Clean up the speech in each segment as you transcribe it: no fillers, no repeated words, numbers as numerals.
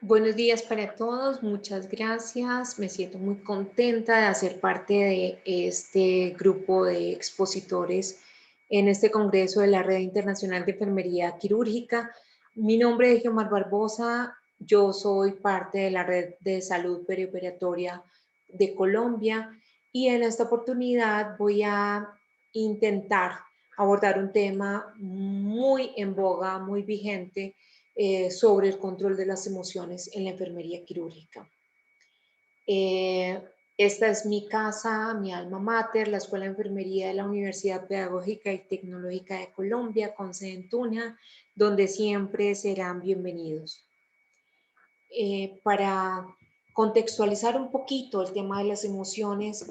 Buenos días para todos, muchas gracias. Me siento muy contenta de hacer parte de este grupo de expositores en este Congreso de la Red Internacional de Enfermería Quirúrgica. Mi nombre es Guiomar Barbosa, yo soy parte de la Red de Salud Perioperatoria de Colombia y en esta oportunidad voy a intentar abordar un tema muy en boga, muy vigente, sobre el control de las emociones en la enfermería quirúrgica. Eh, Esta es mi casa, mi alma mater, la Escuela de Enfermería de la Universidad Pedagógica y Tecnológica de Colombia, con sede en Tuna, donde siempre serán bienvenidos. Para contextualizar un poquito el tema de las emociones,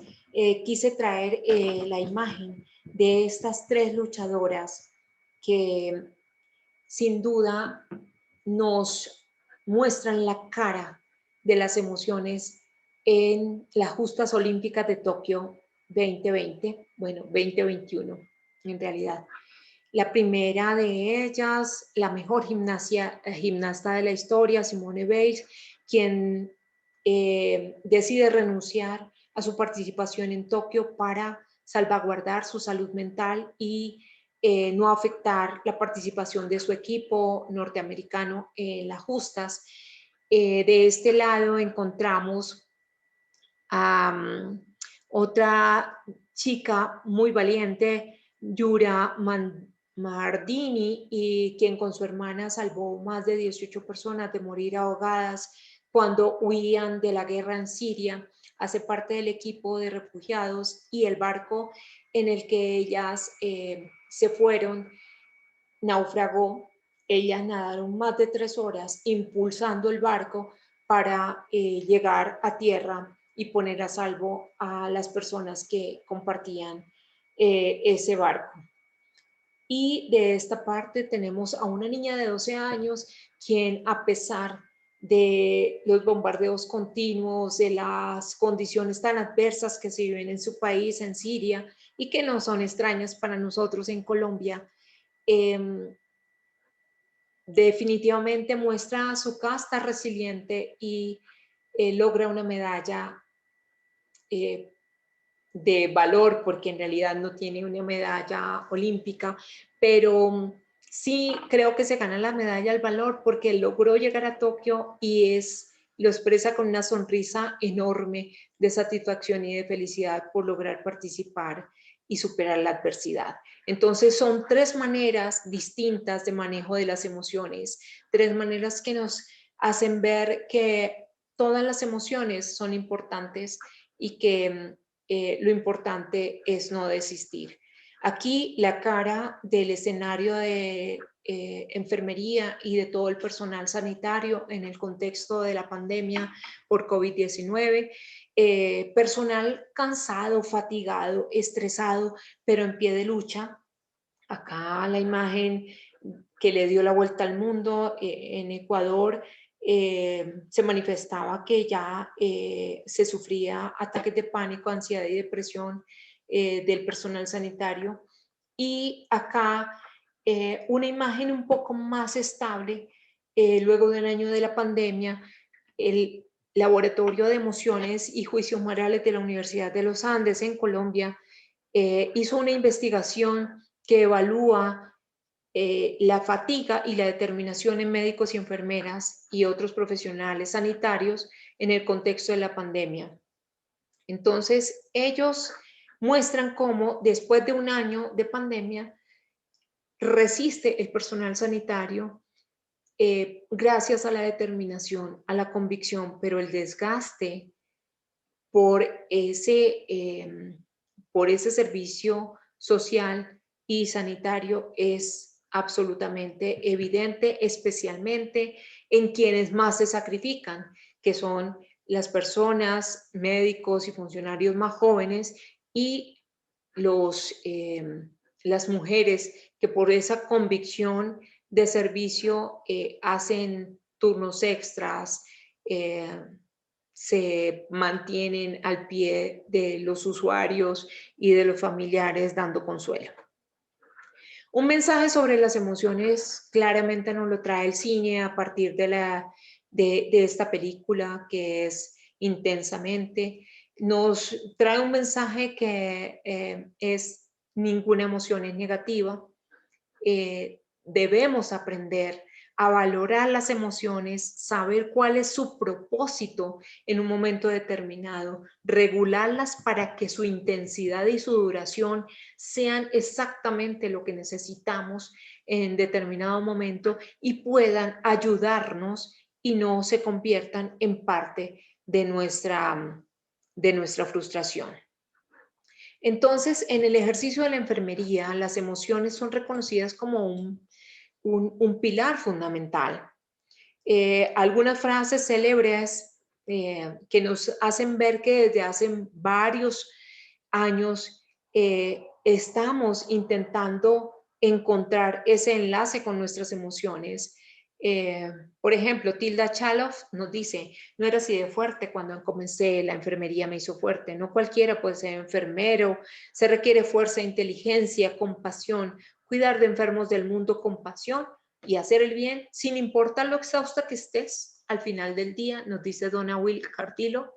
quise traer la imagen de estas tres luchadoras que sin duda nos muestran la cara de las emociones en las justas olímpicas de Tokio 2020, bueno, 2021 en realidad. La primera de ellas, la mejor gimnasta de la historia, Simone Biles, quien decide renunciar a su participación en Tokio para salvaguardar su salud mental y no afectar la participación de su equipo norteamericano en las justas. De este lado encontramos a otra chica muy valiente, Yura Mardini, y quien con su hermana salvó más de 18 personas de morir ahogadas cuando huían de la guerra en Siria. Hace parte del equipo de refugiados y el barco en el que ellas se fueron naufragó. Ellas nadaron más de 3 horas impulsando el barco para llegar a tierra y poner a salvo a las personas que compartían ese barco. Y de esta parte tenemos a una niña de 12 años quien, a pesar de los bombardeos continuos, de las condiciones tan adversas que se viven en su país, en Siria, y que no son extrañas para nosotros en Colombia, definitivamente muestra su casta resiliente y logra una medalla eh, de valor, porque en realidad no tiene una medalla olímpica, pero sí creo que se gana la medalla al valor porque logró llegar a Tokio y lo expresa con una sonrisa enorme de satisfacción y de felicidad por lograr participar y superar la adversidad. Entonces son tres maneras distintas de manejo de las emociones, tres maneras que nos hacen ver que todas las emociones son importantes y que lo importante es no desistir. Aquí la cara del escenario de enfermería y de todo el personal sanitario en el contexto de la pandemia por COVID-19, personal cansado, fatigado, estresado, pero en pie de lucha. Acá la imagen que le dio la vuelta al mundo en Ecuador, se manifestaba que ya se sufría ataques de pánico, ansiedad y depresión del personal sanitario. Y acá una imagen un poco más estable, luego de un año de la pandemia, el Laboratorio de Emociones y Juicios Morales de la Universidad de los Andes en Colombia hizo una investigación que evalúa la fatiga y la determinación en médicos y enfermeras y otros profesionales sanitarios en el contexto de la pandemia. Entonces, ellos muestran cómo después de un año de pandemia resiste el personal sanitario gracias a la determinación, a la convicción, pero el desgaste por por ese servicio social y sanitario es absolutamente evidente, especialmente en quienes más se sacrifican, que son las personas, médicos y funcionarios más jóvenes y los, las mujeres que por esa convicción de servicio hacen turnos extras, se mantienen al pie de los usuarios y de los familiares dando consuelo. Un mensaje sobre las emociones claramente nos lo trae el cine a partir de la de esta película, que es Intensamente. Nos trae un mensaje que es: ninguna emoción es negativa. Debemos aprender a valorar las emociones, saber cuál es su propósito en un momento determinado, regularlas para que su intensidad y su duración sean exactamente lo que necesitamos en determinado momento y puedan ayudarnos y no se conviertan en parte de nuestra frustración. Entonces, en el ejercicio de la enfermería, las emociones son reconocidas como un pilar fundamental. Algunas frases célebres que nos hacen ver que desde hace varios años estamos intentando encontrar ese enlace con nuestras emociones. Eh, por ejemplo, Tilda Chaloff nos dice: no era así de fuerte cuando comencé, la enfermería me hizo fuerte. No cualquiera puede ser enfermero, se requiere fuerza, inteligencia, compasión, cuidar de enfermos del mundo con pasión y hacer el bien sin importar lo exhausta que estés al final del día, nos dice Donna Will Cartillo.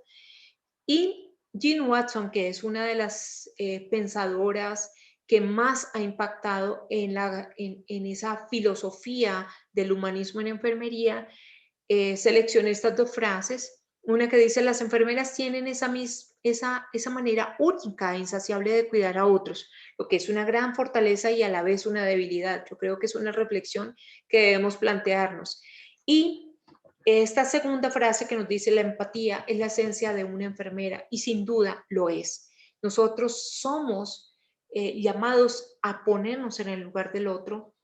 Y Jean Watson, que es una de las pensadoras que más ha impactado en esa filosofía del humanismo en enfermería, seleccioné estas dos frases. Una que dice: las enfermeras tienen esa manera única e insaciable de cuidar a otros, lo que es una gran fortaleza y a la vez una debilidad. Yo creo que es una reflexión que debemos plantearnos. Y esta segunda frase que nos dice: la empatía es la esencia de una enfermera, y sin duda lo es. Nosotros somos llamados a ponernos en el lugar del otro,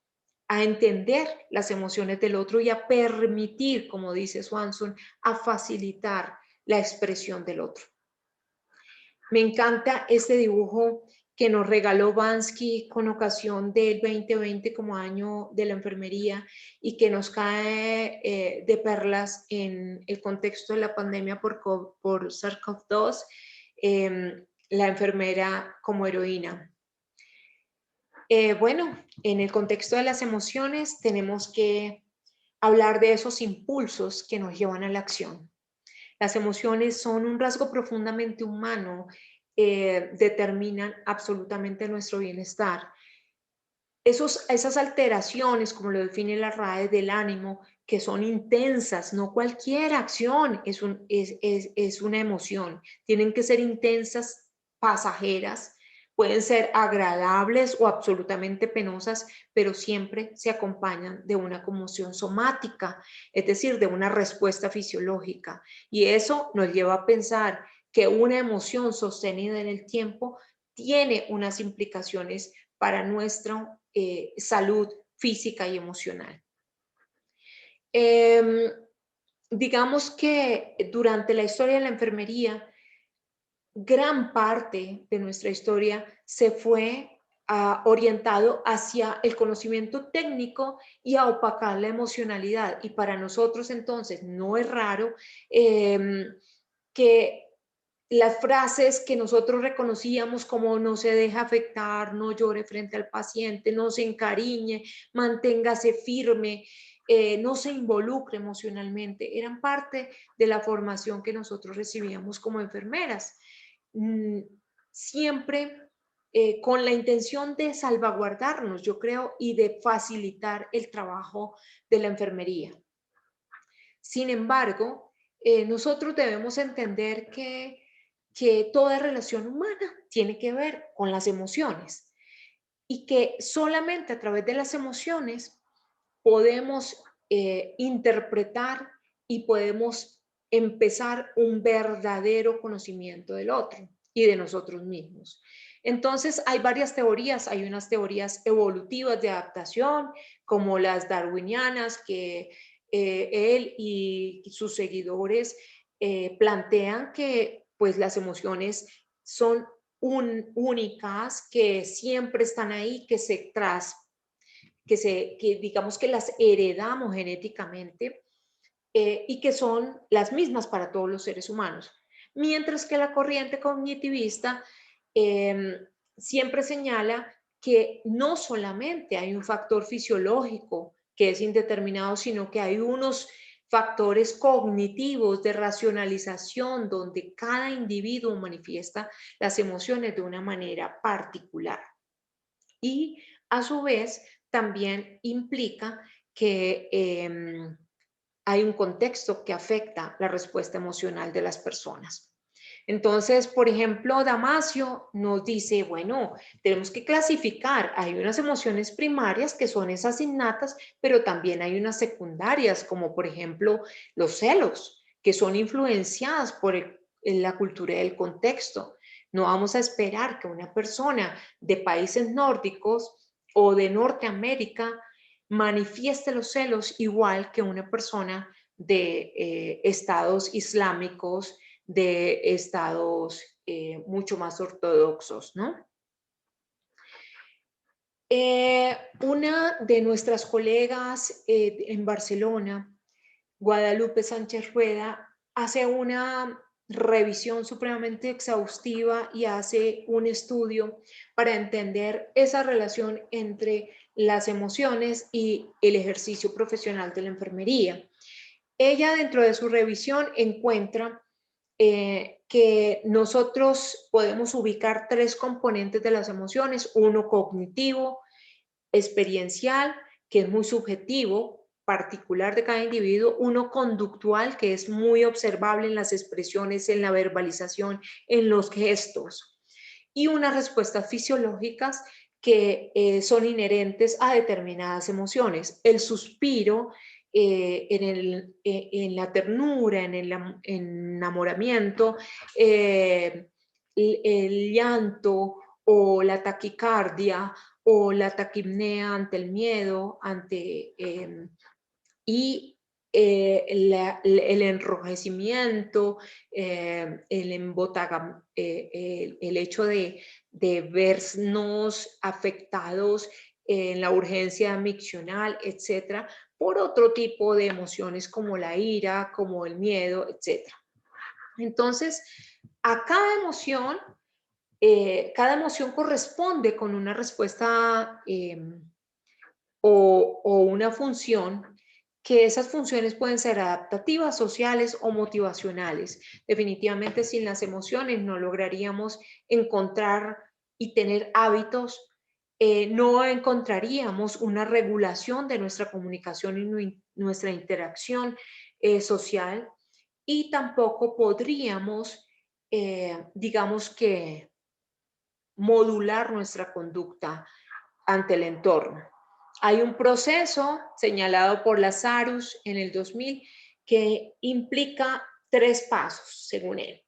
a entender las emociones del otro y a permitir, como dice Swanson, a facilitar la expresión del otro. Me encanta este dibujo que nos regaló Bansky con ocasión del 2020 como año de la enfermería y que nos cae de perlas en el contexto de la pandemia por SARS-CoV-2, la enfermera como heroína. Bueno, en el contexto de las emociones tenemos que hablar de esos impulsos que nos llevan a la acción. Las emociones son un rasgo profundamente humano, determinan absolutamente nuestro bienestar. Esas alteraciones, como lo define la RAE del ánimo, que son intensas, no cualquier acción es una emoción, tienen que ser intensas, pasajeras, pueden ser agradables o absolutamente penosas, pero siempre se acompañan de una conmoción somática, es decir, de una respuesta fisiológica. Y eso nos lleva a pensar que una emoción sostenida en el tiempo tiene unas implicaciones para nuestra salud física y emocional. Digamos que durante la historia de la enfermería, gran parte de nuestra historia se fue orientado hacia el conocimiento técnico y a opacar la emocionalidad. Y para nosotros entonces no es raro que las frases que nosotros reconocíamos como: no se deja afectar, no llore frente al paciente, no se encariñe, manténgase firme, no se involucre emocionalmente, eran parte de la formación que nosotros recibíamos como enfermeras. Siempre con la intención de salvaguardarnos, yo creo, y de facilitar el trabajo de la enfermería. Sin embargo, nosotros debemos entender que toda relación humana tiene que ver con las emociones y que solamente a través de las emociones podemos interpretar y podemos empezar un verdadero conocimiento del otro y de nosotros mismos. Entonces, hay varias teorías, hay unas teorías evolutivas de adaptación, como las darwinianas, que él y sus seguidores plantean que pues las emociones son únicas, que siempre están ahí, que digamos que las heredamos genéticamente y que son las mismas para todos los seres humanos. Mientras que la corriente cognitivista siempre señala que no solamente hay un factor fisiológico que es indeterminado, sino que hay unos factores cognitivos de racionalización donde cada individuo manifiesta las emociones de una manera particular. Y a su vez también implica que hay un contexto que afecta la respuesta emocional de las personas. Entonces, por ejemplo, Damasio nos dice, bueno, tenemos que clasificar, hay unas emociones primarias que son esas innatas, pero también hay unas secundarias, como por ejemplo los celos, que son influenciadas por la cultura y el contexto. No vamos a esperar que una persona de países nórdicos o de Norteamérica manifieste los celos igual que una persona de estados islámicos, de estados mucho más ortodoxos, ¿no? Una de nuestras colegas en Barcelona, Guadalupe Sánchez Rueda, hace una revisión supremamente exhaustiva y hace un estudio para entender esa relación entre las emociones y el ejercicio profesional de la enfermería. Ella, dentro de su revisión, encuentra que nosotros podemos ubicar tres componentes de las emociones: uno cognitivo, experiencial, que es muy subjetivo, particular de cada individuo; uno conductual, que es muy observable en las expresiones, en la verbalización, en los gestos; y unas respuestas fisiológicas que son inherentes a determinadas emociones. El suspiro en la ternura, en el enamoramiento, el llanto o la taquicardia o la taquipnea ante el miedo, y el enrojecimiento, el hecho de vernos afectados en la urgencia miccional, etcétera, por otro tipo de emociones como la ira, como el miedo, etcétera. Entonces, a cada emoción corresponde con una respuesta o una función, que esas funciones pueden ser adaptativas, sociales o motivacionales. Definitivamente sin las emociones no lograríamos encontrar y tener hábitos, no encontraríamos una regulación de nuestra comunicación y nuestra interacción social, y tampoco podríamos, digamos que, modular nuestra conducta ante el entorno. Hay un proceso señalado por Lazarus en el 2000 que implica tres pasos, según él.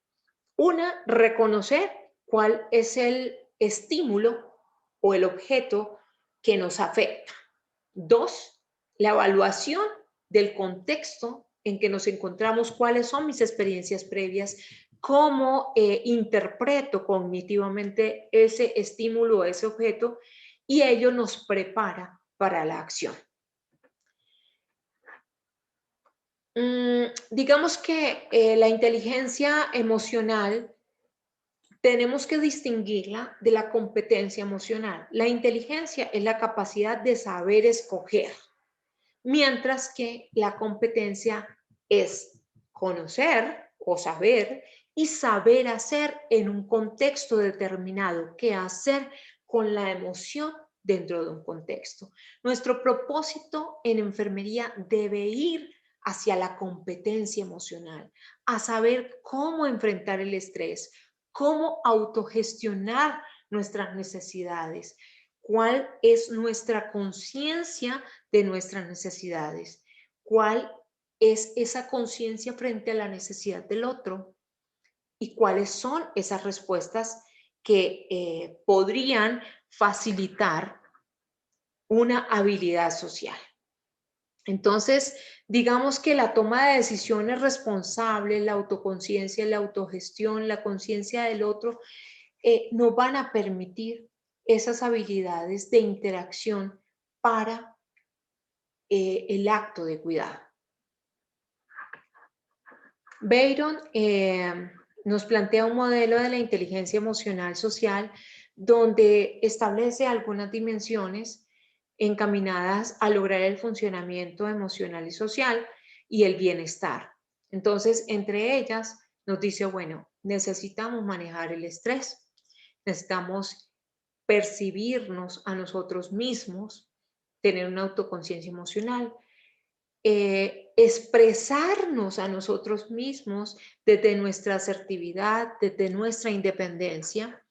Una, reconocer cuál es el estímulo o el objeto que nos afecta. Dos, la evaluación del contexto en que nos encontramos, cuáles son mis experiencias previas, cómo interpreto cognitivamente ese estímulo, ese objeto, y ello nos prepara para la acción. Digamos que la inteligencia emocional tenemos que distinguirla de la competencia emocional. La inteligencia es la capacidad de saber escoger, mientras que la competencia es conocer o saber y saber hacer en un contexto determinado, qué hacer con la emoción dentro de un contexto. Nuestro propósito en enfermería debe ir hacia la competencia emocional, a saber cómo enfrentar el estrés, cómo autogestionar nuestras necesidades, cuál es nuestra conciencia de nuestras necesidades, cuál es esa conciencia frente a la necesidad del otro y cuáles son esas respuestas que podrían facilitar una habilidad social. Entonces, digamos que la toma de decisiones responsable, la autoconciencia, la autogestión, la conciencia del otro, nos van a permitir esas habilidades de interacción para el acto de cuidado. Byron nos plantea un modelo de la inteligencia emocional social donde establece algunas dimensiones encaminadas a lograr el funcionamiento emocional y social, y el bienestar. Entonces, entre ellas nos dice, bueno, necesitamos manejar el estrés, necesitamos percibirnos a nosotros mismos, tener una autoconciencia emocional, expresarnos a nosotros mismos desde nuestra asertividad, desde nuestra independencia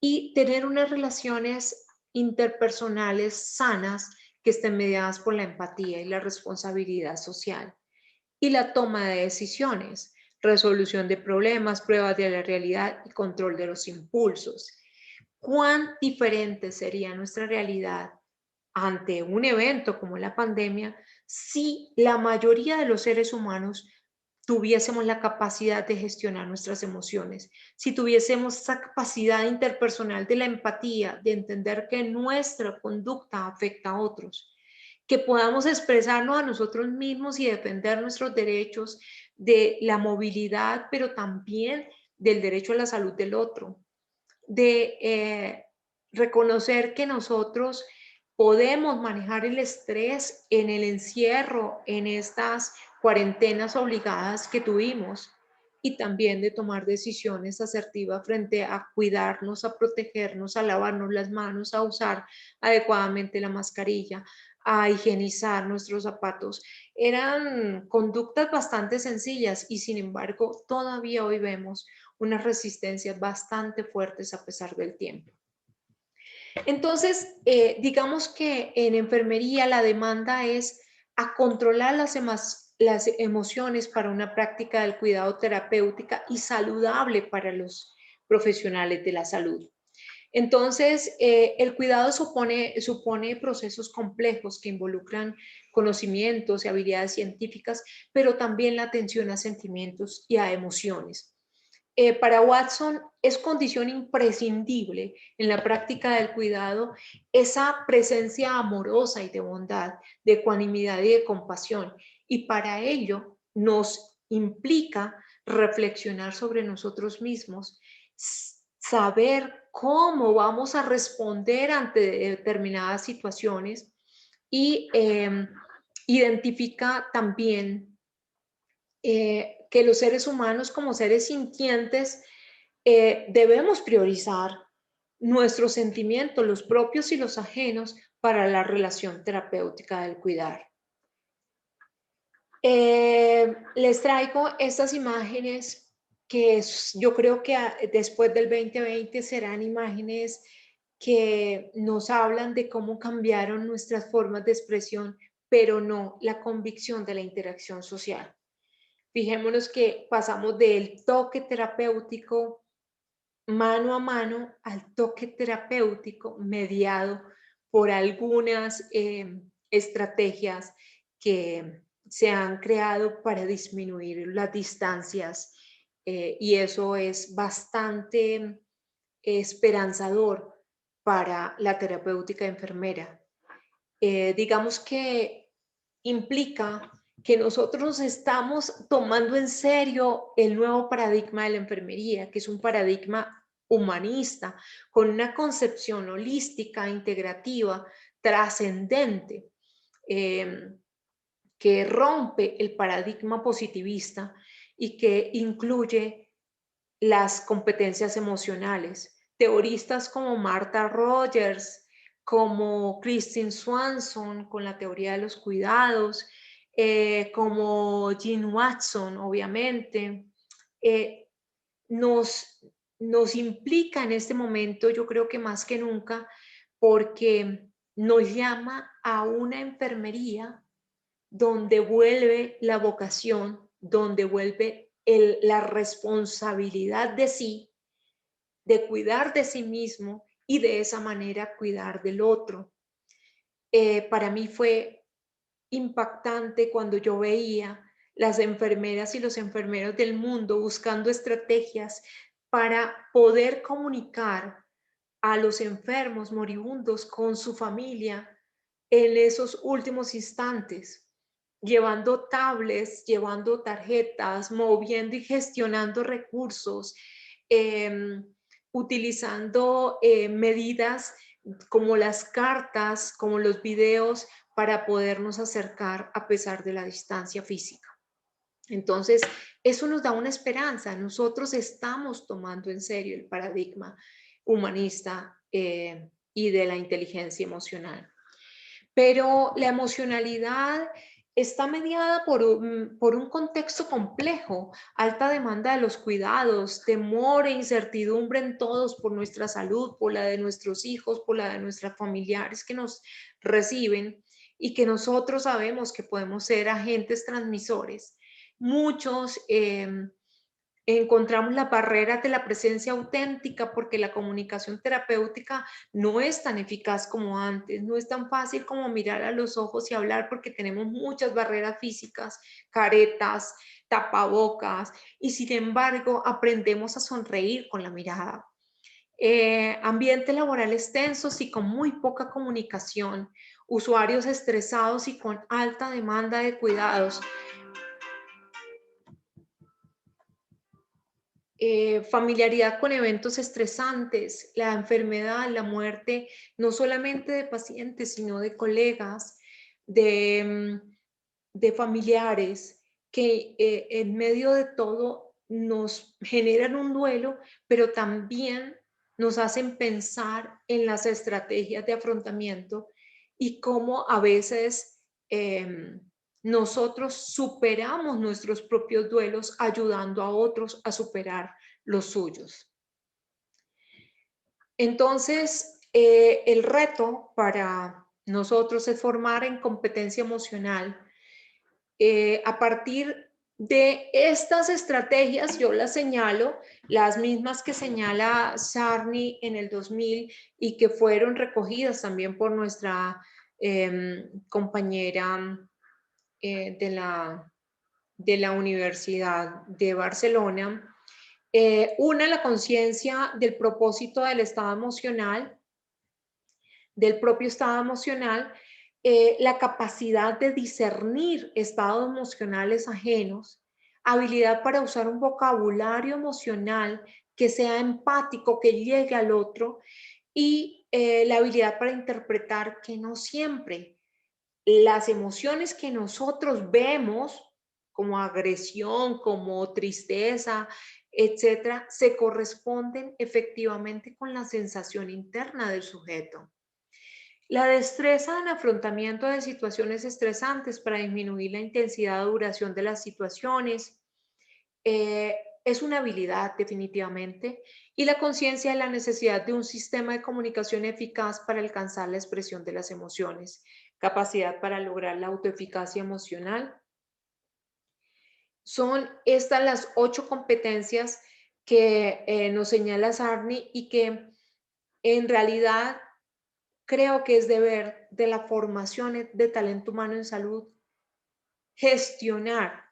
y tener unas relaciones interpersonales sanas que estén mediadas por la empatía y la responsabilidad social y la toma de decisiones, resolución de problemas, pruebas de la realidad y control de los impulsos. ¿Cuán diferente sería nuestra realidad ante un evento como la pandemia si la mayoría de los seres humanos tuviésemos la capacidad de gestionar nuestras emociones, si tuviésemos esa capacidad interpersonal de la empatía, de entender que nuestra conducta afecta a otros, que podamos expresarnos a nosotros mismos y defender nuestros derechos de la movilidad, pero también del derecho a la salud del otro, de reconocer que nosotros podemos manejar el estrés en el encierro, en estas cuarentenas obligadas que tuvimos y también de tomar decisiones asertivas frente a cuidarnos, a protegernos, a lavarnos las manos, a usar adecuadamente la mascarilla, a higienizar nuestros zapatos. Eran conductas bastante sencillas y sin embargo todavía hoy vemos unas resistencias bastante fuertes a pesar del tiempo. Entonces, digamos que en enfermería la demanda es a controlar las emociones para una práctica del cuidado terapéutica y saludable para los profesionales de la salud. Entonces, el cuidado supone procesos complejos que involucran conocimientos y habilidades científicas, pero también la atención a sentimientos y a emociones. Para Watson es condición imprescindible en la práctica del cuidado esa presencia amorosa y de bondad, de ecuanimidad y de compasión. Y para ello nos implica reflexionar sobre nosotros mismos, saber cómo vamos a responder ante determinadas situaciones y identifica también que los seres humanos como seres sintientes debemos priorizar nuestros sentimientos, los propios y los ajenos, para la relación terapéutica del cuidar. Les traigo estas imágenes que yo creo que después del 2020 serán imágenes que nos hablan de cómo cambiaron nuestras formas de expresión, pero no la convicción de la interacción social. Fijémonos que pasamos del toque terapéutico mano a mano al toque terapéutico mediado por algunas estrategias que se han creado para disminuir las distancias y eso es bastante esperanzador para la terapéutica enfermera. Digamos que implica que nosotros estamos tomando en serio el nuevo paradigma de la enfermería, que es un paradigma humanista, con una concepción holística, integrativa, trascendente, que rompe el paradigma positivista y que incluye las competencias emocionales. Teoristas como Martha Rogers, como Christine Swanson con la teoría de los cuidados, como Jean Watson, obviamente, eh, nos implica en este momento, yo creo que más que nunca, porque nos llama a una enfermería donde vuelve la vocación, donde vuelve la responsabilidad de sí, de cuidar de sí mismo y de esa manera cuidar del otro. Para mí fue impactante cuando yo veía las enfermeras y los enfermeros del mundo buscando estrategias para poder comunicar a los enfermos moribundos con su familia en esos últimos instantes, llevando tablets, llevando tarjetas, moviendo y gestionando recursos, utilizando medidas como las cartas, como los videos, para podernos acercar a pesar de la distancia física. Entonces, eso nos da una esperanza. Nosotros estamos tomando en serio el paradigma humanista y de la inteligencia emocional. Pero la emocionalidad está mediada por un contexto complejo, alta demanda de los cuidados, temor e incertidumbre en todos por nuestra salud, por la de nuestros hijos, por la de nuestros familiares que nos reciben y que nosotros sabemos que podemos ser agentes transmisores. Muchos encontramos las barreras de la presencia auténtica porque la comunicación terapéutica no es tan eficaz como antes, no es tan fácil como mirar a los ojos y hablar porque tenemos muchas barreras físicas, caretas, tapabocas, y sin embargo aprendemos a sonreír con la mirada. Ambientes laborales tensos y con muy poca comunicación, usuarios estresados y con alta demanda de cuidados. Familiaridad con eventos estresantes, la enfermedad, la muerte, no solamente de pacientes, sino de colegas, de, de familiares, que en medio de todo nos generan un duelo, pero también nos hacen pensar en las estrategias de afrontamiento y cómo a veces nosotros superamos nuestros propios duelos ayudando a otros a superar los suyos. Entonces, el reto para nosotros es formar en competencia emocional. A partir de estas estrategias, yo las señalo, las mismas que señala Sarni en el 2000 y que fueron recogidas también por nuestra compañera de la Universidad de Barcelona. Una, la conciencia del propósito del estado emocional, del propio estado emocional, la capacidad de discernir estados emocionales ajenos, habilidad para usar un vocabulario emocional que sea empático, que llegue al otro, y la habilidad para interpretar que no siempre las emociones que nosotros vemos como agresión, como tristeza, etcétera, se corresponden efectivamente con la sensación interna del sujeto. La destreza en afrontamiento de situaciones estresantes para disminuir la intensidad o duración de las situaciones es una habilidad definitivamente, y la conciencia de la necesidad de un sistema de comunicación eficaz para alcanzar la expresión de las emociones, capacidad para lograr la autoeficacia emocional. Son estas las 8 competencias que nos señala Sarni y que en realidad creo que es deber de la formación de talento humano en salud gestionar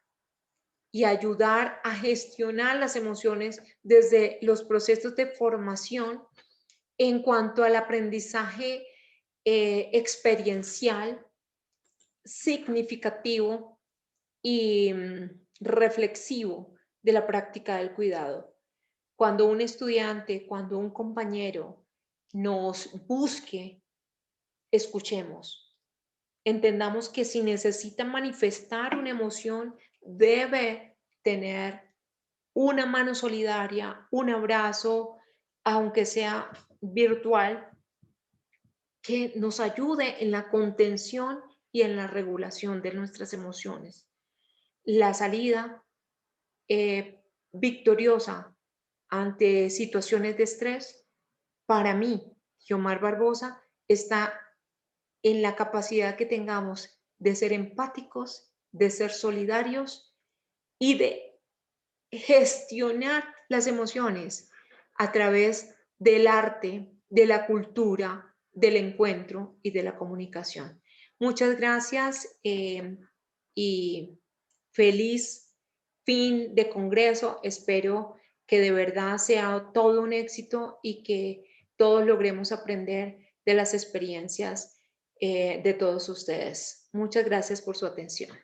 y ayudar a gestionar las emociones desde los procesos de formación en cuanto al aprendizaje experiencial, significativo y reflexivo de la práctica del cuidado. Cuando un estudiante, cuando un compañero nos busque, escuchemos. Entendamos que si necesita manifestar una emoción, debe tener una mano solidaria, un abrazo, aunque sea virtual, que nos ayude en la contención y en la regulación de nuestras emociones. La salida victoriosa ante situaciones de estrés, para mí, Giomar Barbosa, está en la capacidad que tengamos de ser empáticos, de ser solidarios y de gestionar las emociones a través del arte, de la cultura, del encuentro y de la comunicación. Muchas gracias y feliz fin de congreso. Espero que de verdad sea todo un éxito y que todos logremos aprender de las experiencias de todos ustedes. Muchas gracias por su atención.